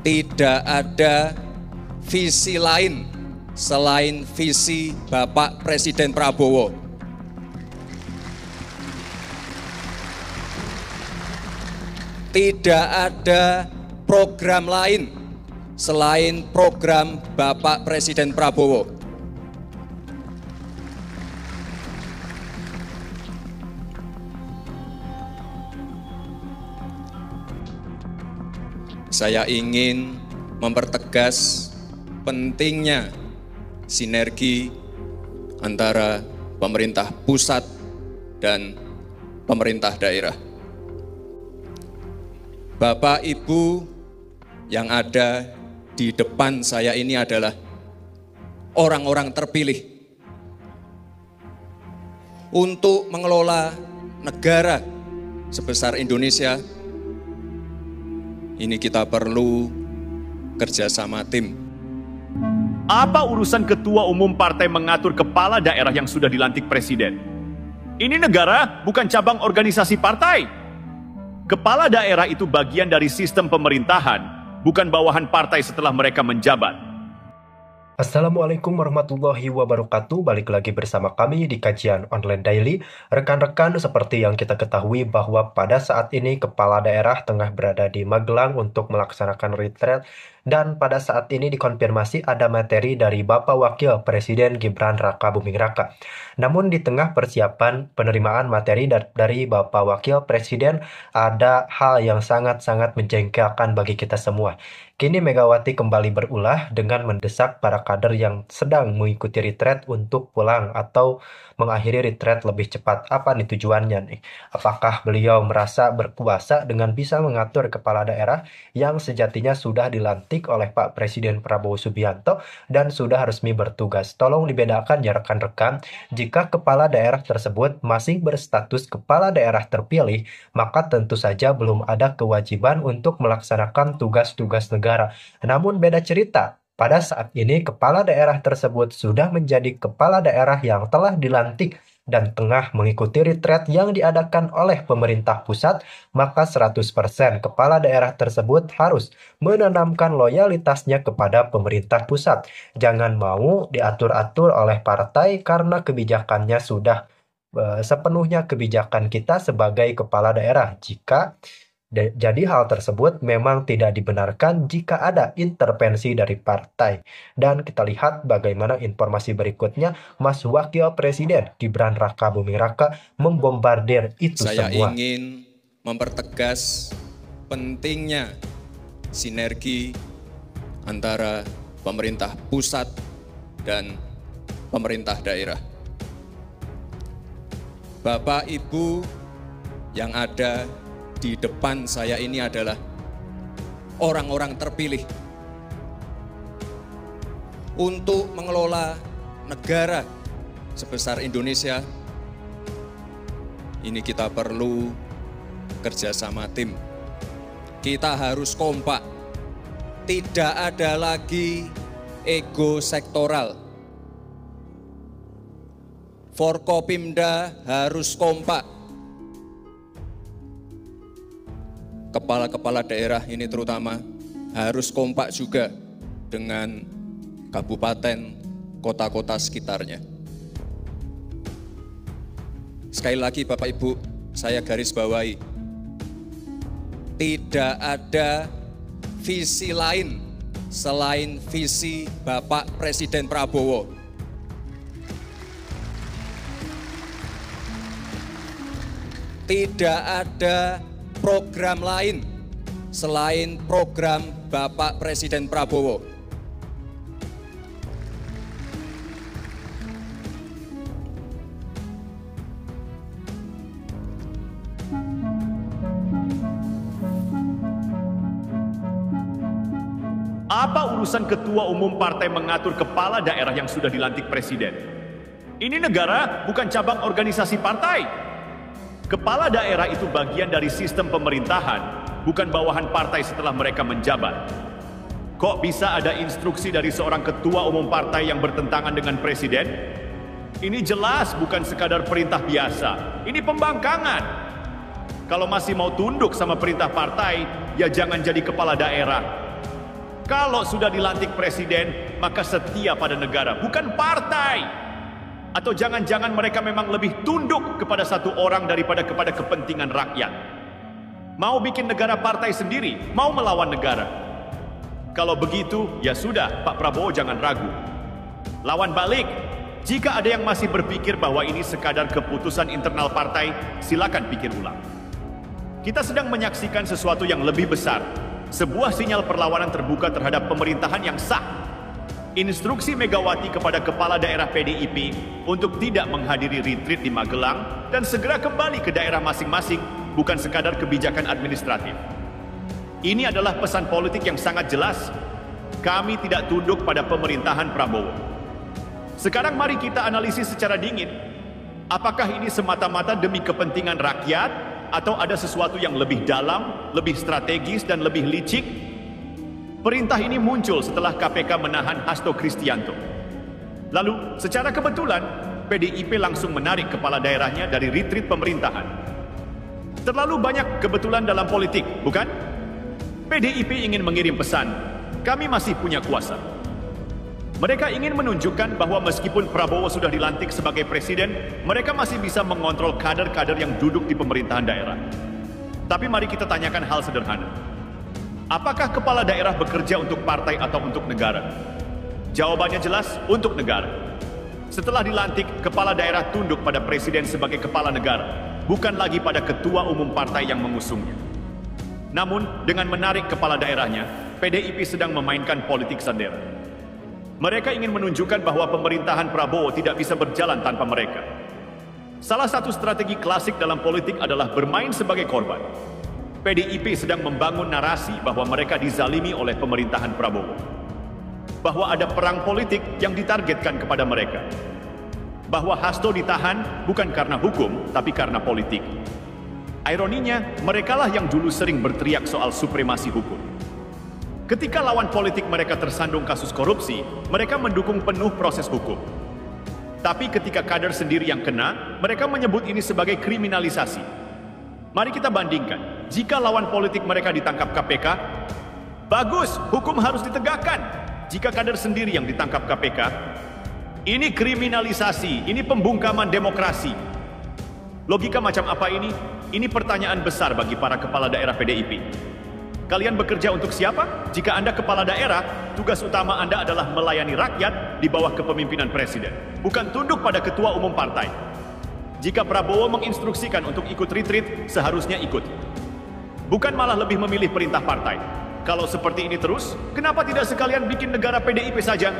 Tidak ada visi lain selain visi Bapak Presiden Prabowo. Tidak ada program lain selain program Bapak Presiden Prabowo. Saya ingin mempertegas pentingnya sinergi antara pemerintah pusat dan pemerintah daerah. Bapak Ibu yang ada di depan saya ini adalah orang-orang terpilih untuk mengelola negara sebesar Indonesia. Ini kita perlu kerjasama tim. Apa urusan ketua umum partai mengatur kepala daerah yang sudah dilantik presiden? Ini negara, bukan cabang organisasi partai. Kepala daerah itu bagian dari sistem pemerintahan, bukan bawahan partai setelah mereka menjabat. Assalamualaikum warahmatullahi wabarakatuh. Balik lagi bersama kami di kajian online daily. Rekan-rekan, seperti yang kita ketahui bahwa pada saat ini kepala daerah tengah berada di Magelang untuk melaksanakan retreat, dan pada saat ini dikonfirmasi ada materi dari Bapak Wakil Presiden Gibran Raka Buming Raka. Namun di tengah persiapan penerimaan materi dari Bapak Wakil Presiden, ada hal yang sangat-sangat menjengkelkan bagi kita semua. Kini Megawati kembali berulah dengan mendesak para kader yang sedang mengikuti retreat untuk pulang atau mengakhiri retreat lebih cepat. Apa nih tujuannya nih? Apakah beliau merasa berkuasa dengan bisa mengatur kepala daerah yang sejatinya sudah dilantik oleh Pak Presiden Prabowo Subianto dan sudah resmi bertugas? Tolong dibedakan ya rekan-rekan, jika kepala daerah tersebut masih berstatus kepala daerah terpilih, maka tentu saja belum ada kewajiban untuk melaksanakan tugas-tugas negara. Namun beda cerita, pada saat ini kepala daerah tersebut sudah menjadi kepala daerah yang telah dilantik dan tengah mengikuti retreat yang diadakan oleh pemerintah pusat, maka 100% kepala daerah tersebut harus menanamkan loyalitasnya kepada pemerintah pusat. Jangan mau diatur-atur oleh partai karena kebijakannya sudah sepenuhnya kebijakan kita sebagai kepala daerah. Jadi hal tersebut memang tidak dibenarkan jika ada intervensi dari partai. Dan kita lihat bagaimana informasi berikutnya, Mas Wakil Presiden Gibran Raka Buming Raka membombardir itu semua. Saya ingin mempertegas pentingnya sinergi antara pemerintah pusat dan pemerintah daerah. Bapak Ibu yang ada di depan saya ini adalah orang-orang terpilih untuk mengelola negara sebesar Indonesia. Ini kita perlu kerjasama tim. Kita harus kompak. Tidak ada lagi ego sektoral. Forkopimda harus kompak. Kepala-kepala daerah ini terutama harus kompak juga dengan kabupaten, kota-kota sekitarnya. Sekali lagi Bapak Ibu, saya garis bawahi, tidak ada visi lain selain visi Bapak Presiden Prabowo. Tidak ada program lain selain program Bapak Presiden Prabowo. Apa urusan ketua umum partai mengatur kepala daerah yang sudah dilantik presiden? Ini negara, bukan cabang organisasi partai. Kepala daerah itu bagian dari sistem pemerintahan, bukan bawahan partai setelah mereka menjabat. Kok bisa ada instruksi dari seorang ketua umum partai yang bertentangan dengan presiden? Ini jelas bukan sekadar perintah biasa, ini pembangkangan. Kalau masih mau tunduk sama perintah partai, ya jangan jadi kepala daerah. Kalau sudah dilantik presiden, maka setia pada negara, bukan partai. Atau jangan-jangan mereka memang lebih tunduk kepada satu orang daripada kepada kepentingan rakyat. Mau bikin negara partai sendiri, mau melawan negara. Kalau begitu, ya sudah, Pak Prabowo jangan ragu. Lawan balik. Jika ada yang masih berpikir bahwa ini sekadar keputusan internal partai, silakan pikir ulang. Kita sedang menyaksikan sesuatu yang lebih besar. Sebuah sinyal perlawanan terbuka terhadap pemerintahan yang sah. Instruksi Megawati kepada kepala daerah PDIP untuk tidak menghadiri retreat di Magelang dan segera kembali ke daerah masing-masing bukan sekadar kebijakan administratif. Ini adalah pesan politik yang sangat jelas. Kami tidak tunduk pada pemerintahan Prabowo. Sekarang mari kita analisis secara dingin. Apakah ini semata-mata demi kepentingan rakyat atau ada sesuatu yang lebih dalam, lebih strategis, dan lebih licik? Perintah ini muncul setelah KPK menahan Hasto Kristianto. Lalu, secara kebetulan, PDIP langsung menarik kepala daerahnya dari retreat pemerintahan. Terlalu banyak kebetulan dalam politik, bukan? PDIP ingin mengirim pesan, kami masih punya kuasa. Mereka ingin menunjukkan bahwa meskipun Prabowo sudah dilantik sebagai presiden, mereka masih bisa mengontrol kader-kader yang duduk di pemerintahan daerah. Tapi mari kita tanyakan hal sederhana. Apakah kepala daerah bekerja untuk partai atau untuk negara? Jawabannya jelas, untuk negara. Setelah dilantik, kepala daerah tunduk pada presiden sebagai kepala negara, bukan lagi pada ketua umum partai yang mengusungnya. Namun, dengan menarik kepala daerahnya, PDIP sedang memainkan politik sandera. Mereka ingin menunjukkan bahwa pemerintahan Prabowo tidak bisa berjalan tanpa mereka. Salah satu strategi klasik dalam politik adalah bermain sebagai korban. PDIP sedang membangun narasi bahwa mereka dizalimi oleh pemerintahan Prabowo. Bahwa ada perang politik yang ditargetkan kepada mereka. Bahwa Hasto ditahan bukan karena hukum, tapi karena politik. Ironinya, merekalah yang dulu sering berteriak soal supremasi hukum. Ketika lawan politik mereka tersandung kasus korupsi, mereka mendukung penuh proses hukum. Tapi ketika kader sendiri yang kena, mereka menyebut ini sebagai kriminalisasi. Mari kita bandingkan, jika lawan politik mereka ditangkap KPK, bagus, hukum harus ditegakkan. Jika kader sendiri yang ditangkap KPK, ini kriminalisasi, ini pembungkaman demokrasi. Logika macam apa ini? Ini pertanyaan besar bagi para kepala daerah PDIP. Kalian bekerja untuk siapa? Jika Anda kepala daerah, tugas utama Anda adalah melayani rakyat di bawah kepemimpinan presiden, bukan tunduk pada ketua umum partai. Jika Prabowo menginstruksikan untuk ikut retreat, seharusnya ikut. Bukan malah lebih memilih perintah partai. Kalau seperti ini terus, kenapa tidak sekalian bikin negara PDIP saja?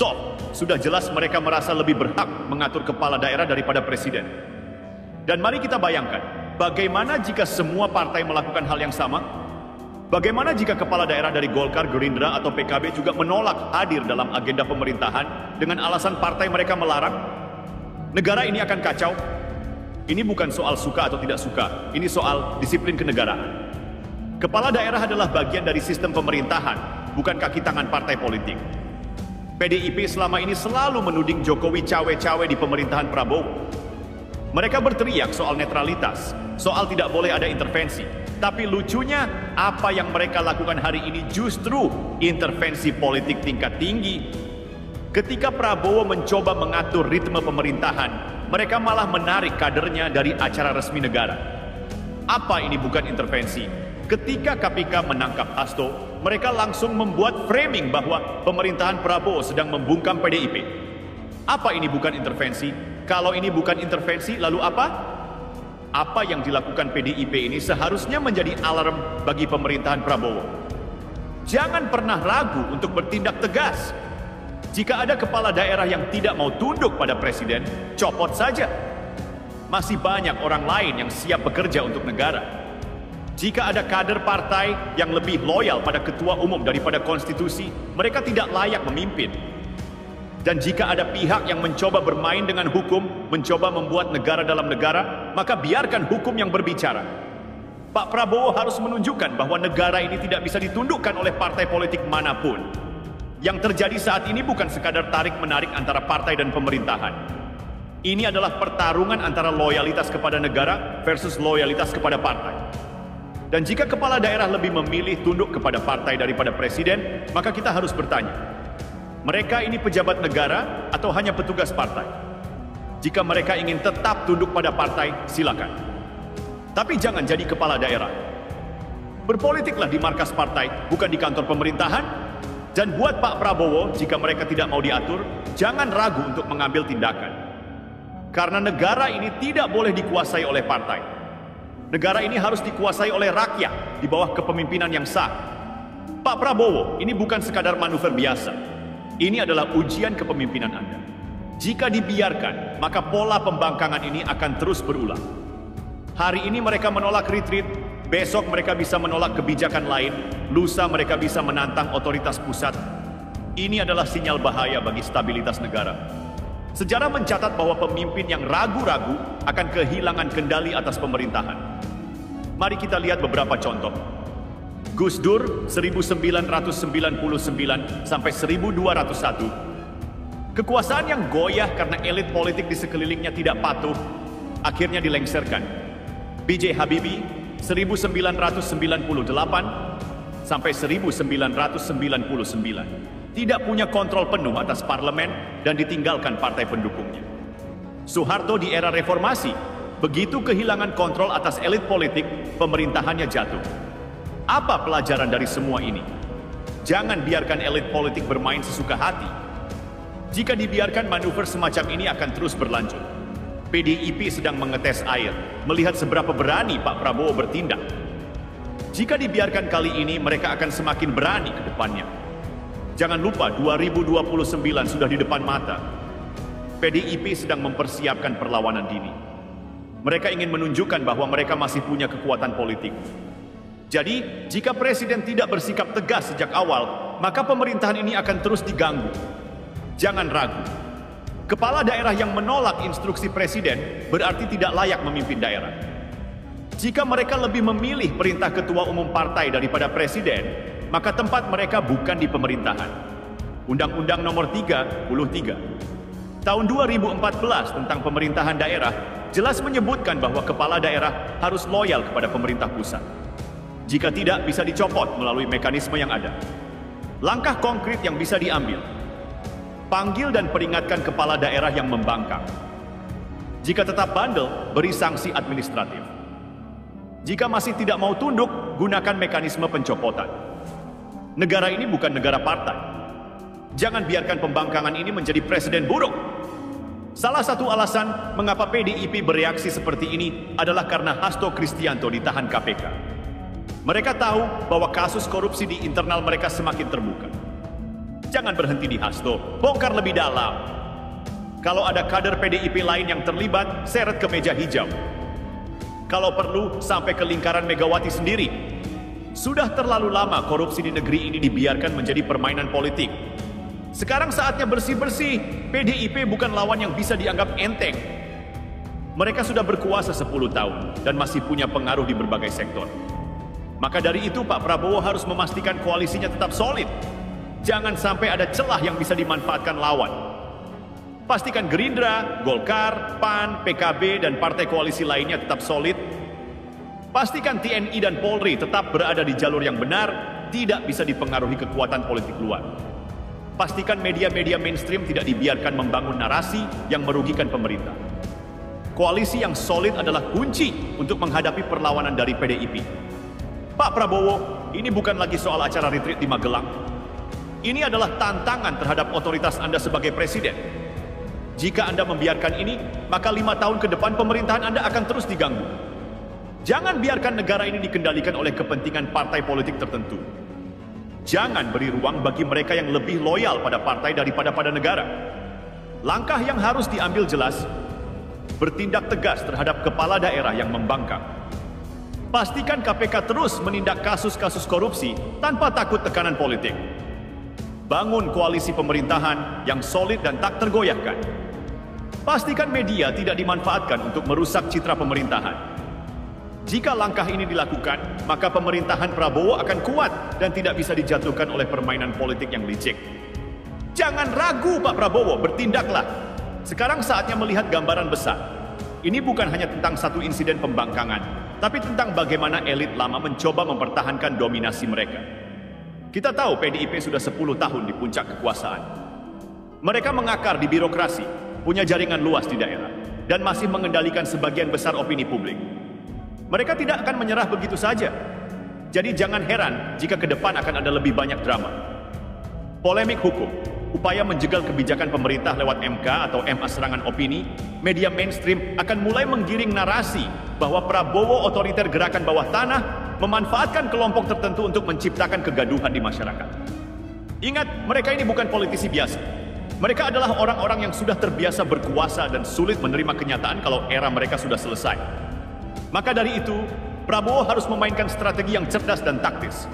Toh, sudah jelas mereka merasa lebih berhak mengatur kepala daerah daripada presiden. Dan mari kita bayangkan, bagaimana jika semua partai melakukan hal yang sama? Bagaimana jika kepala daerah dari Golkar, Gerindra, atau PKB juga menolak hadir dalam agenda pemerintahan dengan alasan partai mereka melarang? Negara ini akan kacau. Ini bukan soal suka atau tidak suka, ini soal disiplin kenegaraan. Kepala daerah adalah bagian dari sistem pemerintahan, bukan kaki tangan partai politik. PDIP selama ini selalu menuding Jokowi cawe-cawe di pemerintahan Prabowo. Mereka berteriak soal netralitas, soal tidak boleh ada intervensi. Tapi lucunya, apa yang mereka lakukan hari ini justru intervensi politik tingkat tinggi. Ketika Prabowo mencoba mengatur ritme pemerintahan, mereka malah menarik kadernya dari acara resmi negara. Apa ini bukan intervensi? Ketika KPK menangkap Hasto, mereka langsung membuat framing bahwa pemerintahan Prabowo sedang membungkam PDIP. Apa ini bukan intervensi? Kalau ini bukan intervensi, lalu apa? Apa yang dilakukan PDIP ini seharusnya menjadi alarm bagi pemerintahan Prabowo. Jangan pernah ragu untuk bertindak tegas. Jika ada kepala daerah yang tidak mau tunduk pada presiden, copot saja. Masih banyak orang lain yang siap bekerja untuk negara. Jika ada kader partai yang lebih loyal pada ketua umum daripada konstitusi, mereka tidak layak memimpin. Dan jika ada pihak yang mencoba bermain dengan hukum, mencoba membuat negara dalam negara, maka biarkan hukum yang berbicara. Pak Prabowo harus menunjukkan bahwa negara ini tidak bisa ditundukkan oleh partai politik manapun. Yang terjadi saat ini bukan sekadar tarik-menarik antara partai dan pemerintahan. Ini adalah pertarungan antara loyalitas kepada negara versus loyalitas kepada partai. Dan jika kepala daerah lebih memilih tunduk kepada partai daripada presiden, maka kita harus bertanya, mereka ini pejabat negara atau hanya petugas partai? Jika mereka ingin tetap tunduk pada partai, silakan. Tapi jangan jadi kepala daerah. Berpolitiklah di markas partai, bukan di kantor pemerintahan. Dan buat Pak Prabowo, jika mereka tidak mau diatur, jangan ragu untuk mengambil tindakan. Karena negara ini tidak boleh dikuasai oleh partai. Negara ini harus dikuasai oleh rakyat di bawah kepemimpinan yang sah. Pak Prabowo, ini bukan sekadar manuver biasa. Ini adalah ujian kepemimpinan Anda. Jika dibiarkan, maka pola pembangkangan ini akan terus berulang. Hari ini mereka menolak retreat, besok mereka bisa menolak kebijakan lain, lusa mereka bisa menantang otoritas pusat. Ini adalah sinyal bahaya bagi stabilitas negara. Sejarah mencatat bahwa pemimpin yang ragu-ragu akan kehilangan kendali atas pemerintahan. Mari kita lihat beberapa contoh. Gus Dur 1999 sampai 1201. Kekuasaan yang goyah karena elit politik di sekelilingnya tidak patuh, akhirnya dilengsarkan. B.J. Habibie 1998 sampai 1999. Tidak punya kontrol penuh atas parlemen dan ditinggalkan partai pendukungnya. Soeharto di era reformasi, begitu kehilangan kontrol atas elit politik, pemerintahannya jatuh. Apa pelajaran dari semua ini? Jangan biarkan elit politik bermain sesuka hati. Jika dibiarkan, manuver semacam ini akan terus berlanjut. PDIP sedang mengetes air, melihat seberapa berani Pak Prabowo bertindak. Jika dibiarkan kali ini, mereka akan semakin berani ke depannya. Jangan lupa 2029 sudah di depan mata. PDIP sedang mempersiapkan perlawanan dini. Mereka ingin menunjukkan bahwa mereka masih punya kekuatan politik. Jadi, jika presiden tidak bersikap tegas sejak awal, maka pemerintahan ini akan terus diganggu. Jangan ragu. Kepala daerah yang menolak instruksi presiden berarti tidak layak memimpin daerah. Jika mereka lebih memilih perintah ketua umum partai daripada presiden, maka tempat mereka bukan di pemerintahan. Undang-Undang Nomor 33 Tahun 2014 tentang pemerintahan daerah jelas menyebutkan bahwa kepala daerah harus loyal kepada pemerintah pusat. Jika tidak, bisa dicopot melalui mekanisme yang ada. Langkah konkret yang bisa diambil: panggil dan peringatkan kepala daerah yang membangkang. Jika tetap bandel, beri sanksi administratif. Jika masih tidak mau tunduk, gunakan mekanisme pencopotan. Negara ini bukan negara partai. Jangan biarkan pembangkangan ini menjadi presiden buruk. Salah satu alasan mengapa PDIP bereaksi seperti ini adalah karena Hasto Kristianto ditahan KPK. Mereka tahu bahwa kasus korupsi di internal mereka semakin terbuka. Jangan berhenti di Hasto, bongkar lebih dalam. Kalau ada kader PDIP lain yang terlibat, seret ke meja hijau. Kalau perlu, sampai ke lingkaran Megawati sendiri. Sudah terlalu lama korupsi di negeri ini dibiarkan menjadi permainan politik. Sekarang saatnya bersih-bersih. PDIP bukan lawan yang bisa dianggap enteng. Mereka sudah berkuasa 10 tahun dan masih punya pengaruh di berbagai sektor. Maka dari itu Pak Prabowo harus memastikan koalisinya tetap solid. Jangan sampai ada celah yang bisa dimanfaatkan lawan. Pastikan Gerindra, Golkar, PAN, PKB, dan partai koalisi lainnya tetap solid. Pastikan TNI dan Polri tetap berada di jalur yang benar, tidak bisa dipengaruhi kekuatan politik luar. Pastikan media-media mainstream tidak dibiarkan membangun narasi yang merugikan pemerintah. Koalisi yang solid adalah kunci untuk menghadapi perlawanan dari PDIP. Pak Prabowo, ini bukan lagi soal acara retreat di Magelang. Ini adalah tantangan terhadap otoritas Anda sebagai presiden. Jika Anda membiarkan ini, maka 5 tahun ke depan pemerintahan Anda akan terus diganggu. Jangan biarkan negara ini dikendalikan oleh kepentingan partai politik tertentu. Jangan beri ruang bagi mereka yang lebih loyal pada partai daripada pada negara. Langkah yang harus diambil jelas: bertindak tegas terhadap kepala daerah yang membangkang. Pastikan KPK terus menindak kasus-kasus korupsi tanpa takut tekanan politik. Bangun koalisi pemerintahan yang solid dan tak tergoyahkan. Pastikan media tidak dimanfaatkan untuk merusak citra pemerintahan. Jika langkah ini dilakukan, maka pemerintahan Prabowo akan kuat dan tidak bisa dijatuhkan oleh permainan politik yang licik. Jangan ragu Pak Prabowo, bertindaklah. Sekarang saatnya melihat gambaran besar. Ini bukan hanya tentang satu insiden pembangkangan, tapi tentang bagaimana elit lama mencoba mempertahankan dominasi mereka. Kita tahu PDIP sudah 10 tahun di puncak kekuasaan. Mereka mengakar di birokrasi, punya jaringan luas di daerah, dan masih mengendalikan sebagian besar opini publik. Mereka tidak akan menyerah begitu saja. Jadi jangan heran jika ke depan akan ada lebih banyak drama. Polemik hukum, upaya menjegal kebijakan pemerintah lewat MK atau MA serangan opini, media mainstream akan mulai menggiring narasi bahwa Prabowo otoriter gerakan bawah tanah memanfaatkan kelompok tertentu untuk menciptakan kegaduhan di masyarakat. Ingat, mereka ini bukan politisi biasa. Mereka adalah orang-orang yang sudah terbiasa berkuasa dan sulit menerima kenyataan kalau era mereka sudah selesai. Maka dari itu, Prabowo harus memainkan strategi yang cerdas dan taktis.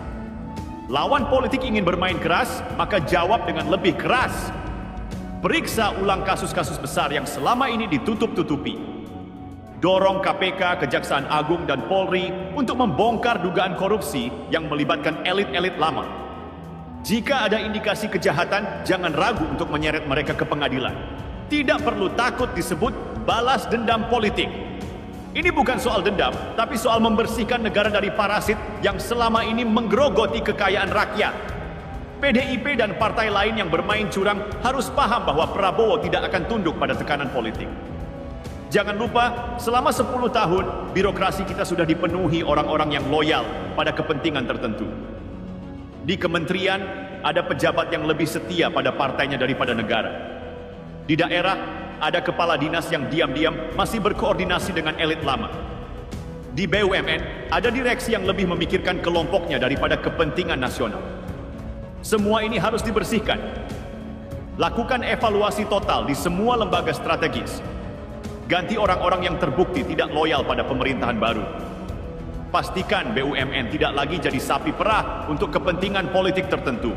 Lawan politik ingin bermain keras, maka jawab dengan lebih keras. Periksa ulang kasus-kasus besar yang selama ini ditutup-tutupi. Dorong KPK, Kejaksaan Agung, dan Polri untuk membongkar dugaan korupsi yang melibatkan elit-elit lama. Jika ada indikasi kejahatan, jangan ragu untuk menyeret mereka ke pengadilan. Tidak perlu takut disebut balas dendam politik. Ini bukan soal dendam, tapi soal membersihkan negara dari parasit yang selama ini menggerogoti kekayaan rakyat. PDIP dan partai lain yang bermain curang harus paham bahwa Prabowo tidak akan tunduk pada tekanan politik. Jangan lupa, selama 10 tahun, birokrasi kita sudah dipenuhi orang-orang yang loyal pada kepentingan tertentu. Di kementerian, ada pejabat yang lebih setia pada partainya daripada negara. Di daerah, ada kepala dinas yang diam-diam masih berkoordinasi dengan elit lama. Di BUMN, ada direksi yang lebih memikirkan kelompoknya daripada kepentingan nasional. Semua ini harus dibersihkan. Lakukan evaluasi total di semua lembaga strategis. Ganti orang-orang yang terbukti tidak loyal pada pemerintahan baru. Pastikan BUMN tidak lagi jadi sapi perah untuk kepentingan politik tertentu.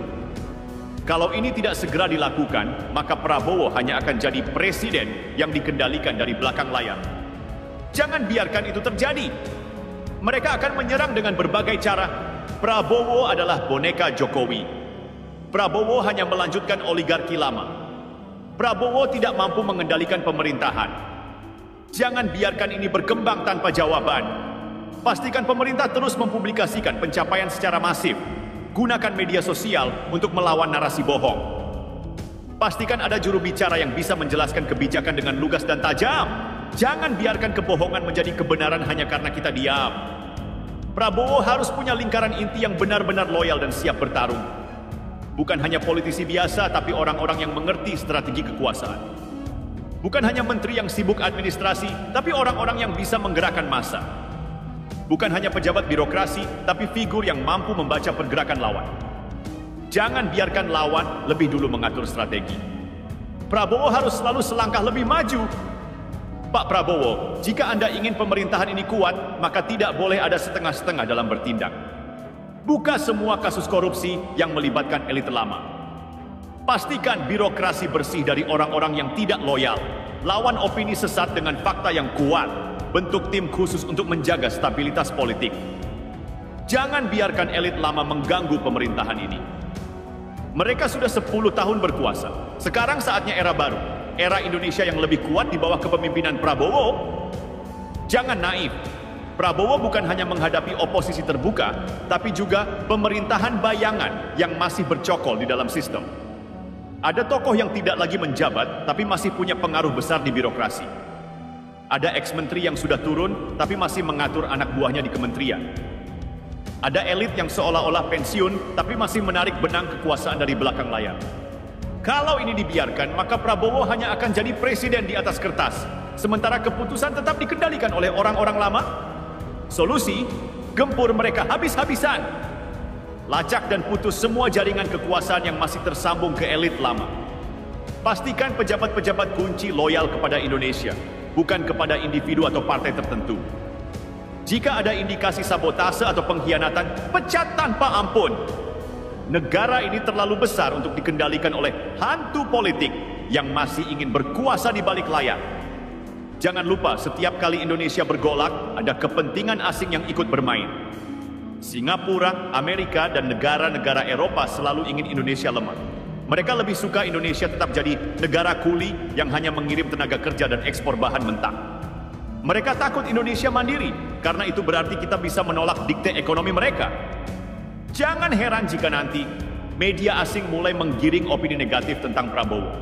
Kalau ini tidak segera dilakukan, maka Prabowo hanya akan jadi presiden yang dikendalikan dari belakang layar. Jangan biarkan itu terjadi. Mereka akan menyerang dengan berbagai cara. Prabowo adalah boneka Jokowi. Prabowo hanya melanjutkan oligarki lama. Prabowo tidak mampu mengendalikan pemerintahan. Jangan biarkan ini berkembang tanpa jawaban. Pastikan pemerintah terus mempublikasikan pencapaian secara masif. Gunakan media sosial untuk melawan narasi bohong. Pastikan ada juru bicara yang bisa menjelaskan kebijakan dengan lugas dan tajam. Jangan biarkan kebohongan menjadi kebenaran hanya karena kita diam. Prabowo harus punya lingkaran inti yang benar-benar loyal dan siap bertarung. Bukan hanya politisi biasa, tapi orang-orang yang mengerti strategi kekuasaan. Bukan hanya menteri yang sibuk administrasi, tapi orang-orang yang bisa menggerakkan massa. Bukan hanya pejabat birokrasi, tapi figur yang mampu membaca pergerakan lawan. Jangan biarkan lawan lebih dulu mengatur strategi. Prabowo harus selalu selangkah lebih maju. Pak Prabowo, jika Anda ingin pemerintahan ini kuat, maka tidak boleh ada setengah-setengah dalam bertindak. Buka semua kasus korupsi yang melibatkan elit lama. Pastikan birokrasi bersih dari orang-orang yang tidak loyal. Lawan opini sesat dengan fakta yang kuat. Bentuk tim khusus untuk menjaga stabilitas politik. Jangan biarkan elit lama mengganggu pemerintahan ini. Mereka sudah 10 tahun berkuasa. Sekarang saatnya era baru. Era Indonesia yang lebih kuat di bawah kepemimpinan Prabowo. Jangan naif. Prabowo bukan hanya menghadapi oposisi terbuka, tapi juga pemerintahan bayangan yang masih bercokol di dalam sistem. Ada tokoh yang tidak lagi menjabat, tapi masih punya pengaruh besar di birokrasi. Ada ex-menteri yang sudah turun, tapi masih mengatur anak buahnya di kementerian. Ada elit yang seolah-olah pensiun, tapi masih menarik benang kekuasaan dari belakang layar. Kalau ini dibiarkan, maka Prabowo hanya akan jadi presiden di atas kertas, sementara keputusan tetap dikendalikan oleh orang-orang lama. Solusi, gempur mereka habis-habisan. Lacak dan putus semua jaringan kekuasaan yang masih tersambung ke elit lama. Pastikan pejabat-pejabat kunci loyal kepada Indonesia, bukan kepada individu atau partai tertentu. Jika ada indikasi sabotase atau pengkhianatan, pecat tanpa ampun. Negara ini terlalu besar untuk dikendalikan oleh hantu politik yang masih ingin berkuasa di balik layar. Jangan lupa, setiap kali Indonesia bergolak, ada kepentingan asing yang ikut bermain. Singapura, Amerika, dan negara-negara Eropa selalu ingin Indonesia lemah. Mereka lebih suka Indonesia tetap jadi negara kuli yang hanya mengirim tenaga kerja dan ekspor bahan mentah. Mereka takut Indonesia mandiri, karena itu berarti kita bisa menolak dikte ekonomi mereka. Jangan heran jika nanti media asing mulai menggiring opini negatif tentang Prabowo.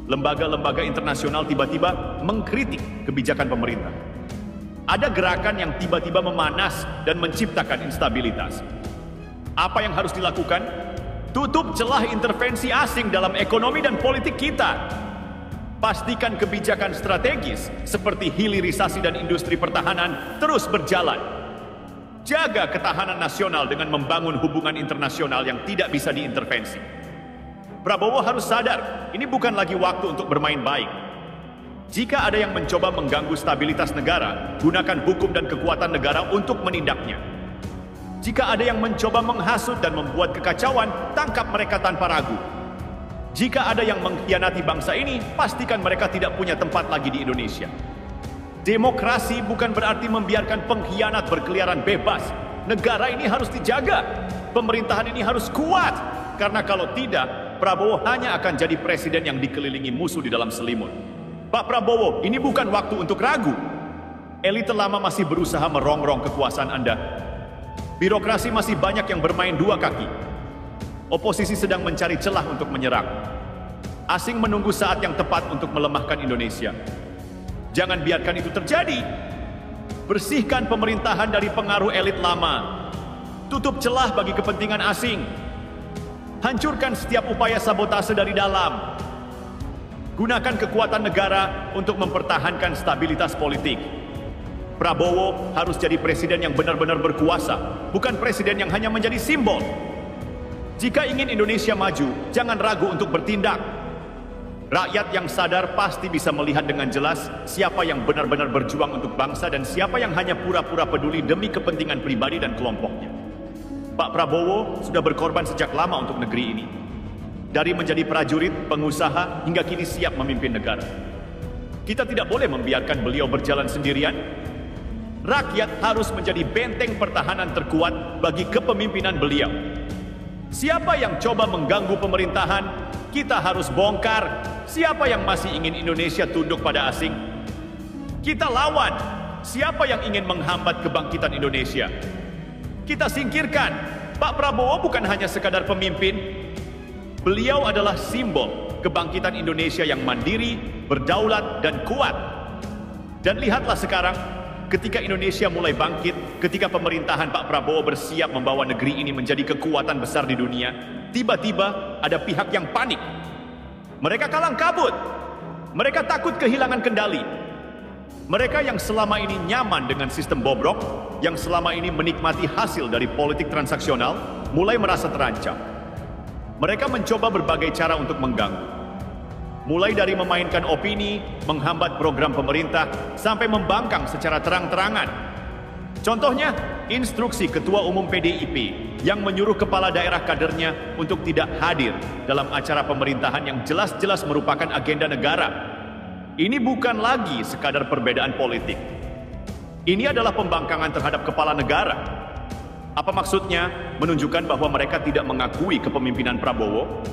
Lembaga-lembaga internasional tiba-tiba mengkritik kebijakan pemerintah. Ada gerakan yang tiba-tiba memanas dan menciptakan instabilitas. Apa yang harus dilakukan? Tutup celah intervensi asing dalam ekonomi dan politik kita. Pastikan kebijakan strategis seperti hilirisasi dan industri pertahanan terus berjalan. Jaga ketahanan nasional dengan membangun hubungan internasional yang tidak bisa diintervensi. Prabowo harus sadar, ini bukan lagi waktu untuk bermain baik. Jika ada yang mencoba mengganggu stabilitas negara, gunakan hukum dan kekuatan negara untuk menindaknya. Jika ada yang mencoba menghasut dan membuat kekacauan, tangkap mereka tanpa ragu. Jika ada yang mengkhianati bangsa ini, pastikan mereka tidak punya tempat lagi di Indonesia. Demokrasi bukan berarti membiarkan pengkhianat berkeliaran bebas. Negara ini harus dijaga. Pemerintahan ini harus kuat. Karena kalau tidak, Prabowo hanya akan jadi presiden yang dikelilingi musuh di dalam selimut. Pak Prabowo, ini bukan waktu untuk ragu. Elit lama masih berusaha merongrong kekuasaan Anda. Birokrasi masih banyak yang bermain dua kaki. Oposisi sedang mencari celah untuk menyerang. Asing menunggu saat yang tepat untuk melemahkan Indonesia. Jangan biarkan itu terjadi. Bersihkan pemerintahan dari pengaruh elit lama. Tutup celah bagi kepentingan asing. Hancurkan setiap upaya sabotase dari dalam. Gunakan kekuatan negara untuk mempertahankan stabilitas politik. Prabowo harus jadi presiden yang benar-benar berkuasa, bukan presiden yang hanya menjadi simbol. Jika ingin Indonesia maju, jangan ragu untuk bertindak. Rakyat yang sadar pasti bisa melihat dengan jelas siapa yang benar-benar berjuang untuk bangsa dan siapa yang hanya pura-pura peduli demi kepentingan pribadi dan kelompoknya. Pak Prabowo sudah berkorban sejak lama untuk negeri ini. Dari menjadi prajurit, pengusaha, hingga kini siap memimpin negara. Kita tidak boleh membiarkan beliau berjalan sendirian. Rakyat harus menjadi benteng pertahanan terkuat bagi kepemimpinan beliau. Siapa yang coba mengganggu pemerintahan, kita harus bongkar. Siapa yang masih ingin Indonesia tunduk pada asing, kita lawan. Siapa yang ingin menghambat kebangkitan Indonesia, kita singkirkan. Pak Prabowo bukan hanya sekadar pemimpin. Beliau adalah simbol kebangkitan Indonesia yang mandiri, berdaulat, dan kuat. Dan lihatlah sekarang, ketika Indonesia mulai bangkit, ketika pemerintahan Pak Prabowo bersiap membawa negeri ini menjadi kekuatan besar di dunia, tiba-tiba ada pihak yang panik. Mereka kalang kabut. Mereka takut kehilangan kendali. Mereka yang selama ini nyaman dengan sistem bobrok, yang selama ini menikmati hasil dari politik transaksional, mulai merasa terancam. Mereka mencoba berbagai cara untuk mengganggu. Mulai dari memainkan opini, menghambat program pemerintah, sampai membangkang secara terang-terangan. Contohnya, instruksi Ketua Umum PDIP yang menyuruh kepala daerah kadernya untuk tidak hadir dalam acara pemerintahan yang jelas-jelas merupakan agenda negara. Ini bukan lagi sekadar perbedaan politik. Ini adalah pembangkangan terhadap kepala negara. Apa maksudnya? Menunjukkan bahwa mereka tidak mengakui kepemimpinan Prabowo,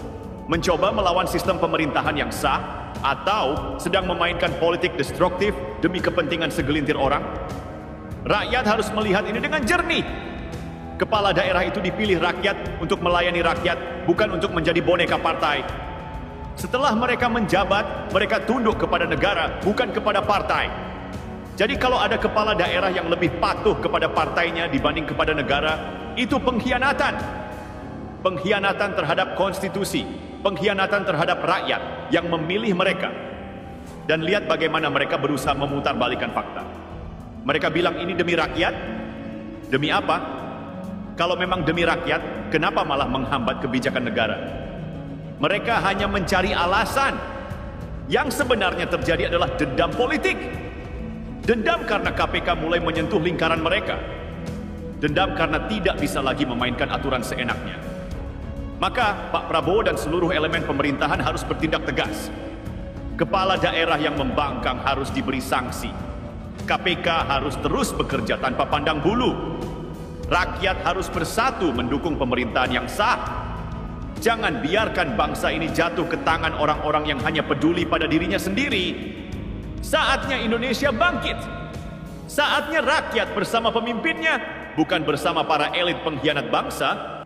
mencoba melawan sistem pemerintahan yang sah, atau sedang memainkan politik destruktif demi kepentingan segelintir orang. Rakyat harus melihat ini dengan jernih. Kepala daerah itu dipilih rakyat untuk melayani rakyat, bukan untuk menjadi boneka partai. Setelah mereka menjabat, mereka tunduk kepada negara, bukan kepada partai. Jadi kalau ada kepala daerah yang lebih patuh kepada partainya dibanding kepada negara, itu pengkhianatan. Pengkhianatan terhadap konstitusi, pengkhianatan terhadap rakyat yang memilih mereka. Dan lihat bagaimana mereka berusaha memutarbalikkan fakta. Mereka bilang ini demi rakyat. Demi apa? Kalau memang demi rakyat, kenapa malah menghambat kebijakan negara? Mereka hanya mencari alasan. Yang sebenarnya terjadi adalah dendam politik. Dendam karena KPK mulai menyentuh lingkaran mereka. Dendam karena tidak bisa lagi memainkan aturan seenaknya. Maka Pak Prabowo dan seluruh elemen pemerintahan harus bertindak tegas. Kepala daerah yang membangkang harus diberi sanksi. KPK harus terus bekerja tanpa pandang bulu. Rakyat harus bersatu mendukung pemerintahan yang sah. Jangan biarkan bangsa ini jatuh ke tangan orang-orang yang hanya peduli pada dirinya sendiri. Saatnya Indonesia bangkit. Saatnya rakyat bersama pemimpinnya, bukan bersama para elit pengkhianat bangsa.